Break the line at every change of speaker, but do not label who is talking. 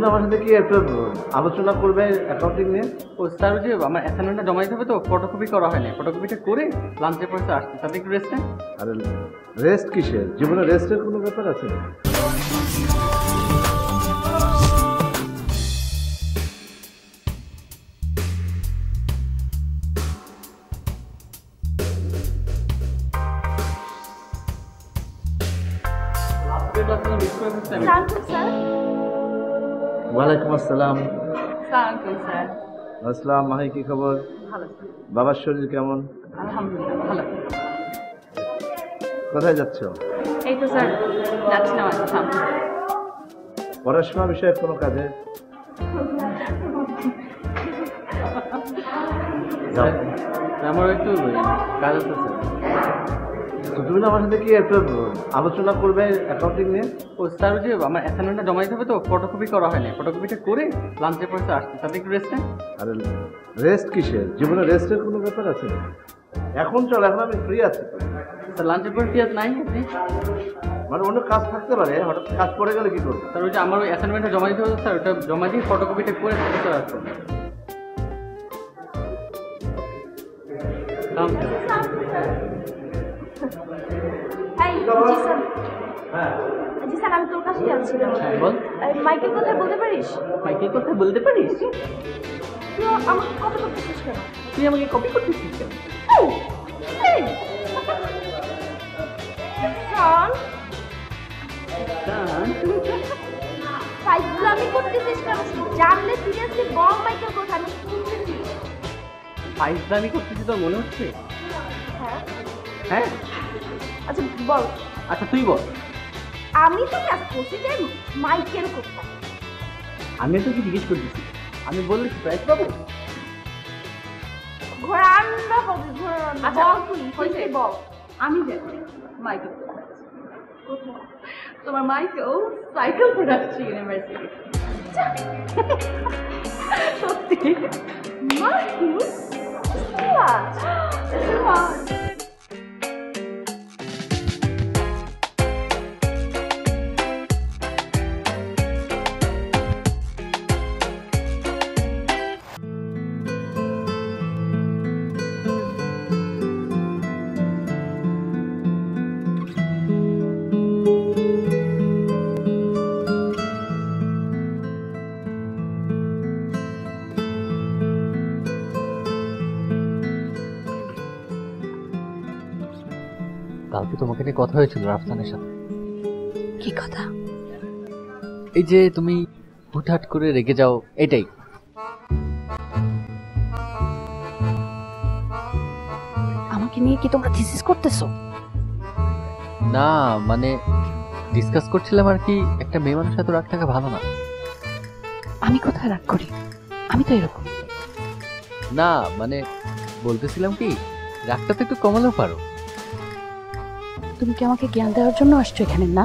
তুমি আমার সাথে কি একটা আলোচনা করবে অ্যাকাউন্টিং নিয়ে?
ও স্যার, ওই যে আমার অ্যাসাইনমেন্টটা জমা দিতে হবে তো, ফটোকপি করা হয়নি। ফটোকপিটা করে লাঞ্চের পর আসছে, তাতে একটু রেস্ট নেন।
আরে রেস্ট কিসের? জীবনে রেস্টের কোনো ব্যাপার আছে?
মিস করে ফেলছি আমি।
স্যার।
ওয়ালাইকুম আসসালাম।
স্যার।
আসসালাম। মাহি, কি খবর?
ভালো।
বাবার শরীর কেমন?
আলহামদুলিল্লাহ ভালো।
কোথায় যাচ্ছ?
এই তো স্যার, যাচ্ছি না আমার সামনে।
পড়াশোনা বিষয়ে কোনো কাজে?
স্যার, আমার একটু কাজ আছে স্যার।
তো তুমি না আমার সাথে কি একটা আলোচনা করবে অ্যাকাউন্টিং নিয়ে?
ও স্যার, ওই যে আমার অ্যাসাইনমেন্টটা জমা দিতে হবে তো, ফটোকপি করা হয়নি। ফটোকপিটা করে লাঞ্চের পর আসছে, তাতে একটু রেস্ট নেন।
আরে রেস্ট কিসের? জীবনে রেস্টের কোনো ব্যাপার আছে? এখন চল, এখন আমি ফ্রি আছি তো।
স্যার, লাঞ্চের পর কি আজ নাই আপনি?
মানে অন্য কাজ থাকতে পারে, হঠাৎ কাজ পড়ে গেলে কি করবো?
স্যার, ওই যে আমার ওই অ্যাসাইনমেন্টটা জমা দিতে হবে স্যার, ওটা জমা দিয়ে ফটোকপিটা করে তারপর আসছে।
জি স্যার, আমি তোর কাছেই যাচ্ছিলাম।
হ্যাঁ, বল।
মাইকেল কোথায় বলতে পারিস?
মাইকেল কথা বলতে পারিস?
তুই আমাকে কপি করতেছিস কেন?
তুই আমাকে কপি করতেছিস কেন?
ফাইজলামি করতেছিস কেন? জানলে সিরিয়াসলি বল মাইকেল কোথায়? আমি শুনতেছি।
ফাইজলামি করতেছি তোর মনে হচ্ছে?
হ্যাঁ।
হ্যাঁ,
আচ্ছা বল।
আচ্ছা তুই বল।
আমি তো ক্লাস করছি যে মাইকেল কোথায়?
আমি তোকে জিজ্ঞেস করতেছি, আমি বললে কি প্রাইজ পাবো?
ঘোরান্ডা হবে ঘোরান্ডা।
আচ্ছা,
বল তুই বল।
আমি জানি মাইকেল কোথায়। তোমার মাইকেল সাইকেল প্রোডাক্টস ইউনিভার্সিটি। সত্যি
মাইকেল?
কালকে তোমাকে নিয়ে কথা হয়েছিল রাফসানের সাথে।
কি কথা?
এই যে তুমি হুটহাট করে রেগে যাও, এটাই।
আমাকে নিয়ে কি তোমরা থিসিস করতেছো?
না মানে ডিসকাস করছিলাম আর কি, একটা মেয়ে মানুষ এত রাগ থাকা ভালো না।
আমি কোথায় রাগ করি? আমি তো এরকম।
না মানে বলতেছিলাম কি, রাগটা তো একটু কমালেও পারো।
তুমি কি আমাকে জ্ঞান দেওয়ার জন্য আসছো এখানে? না,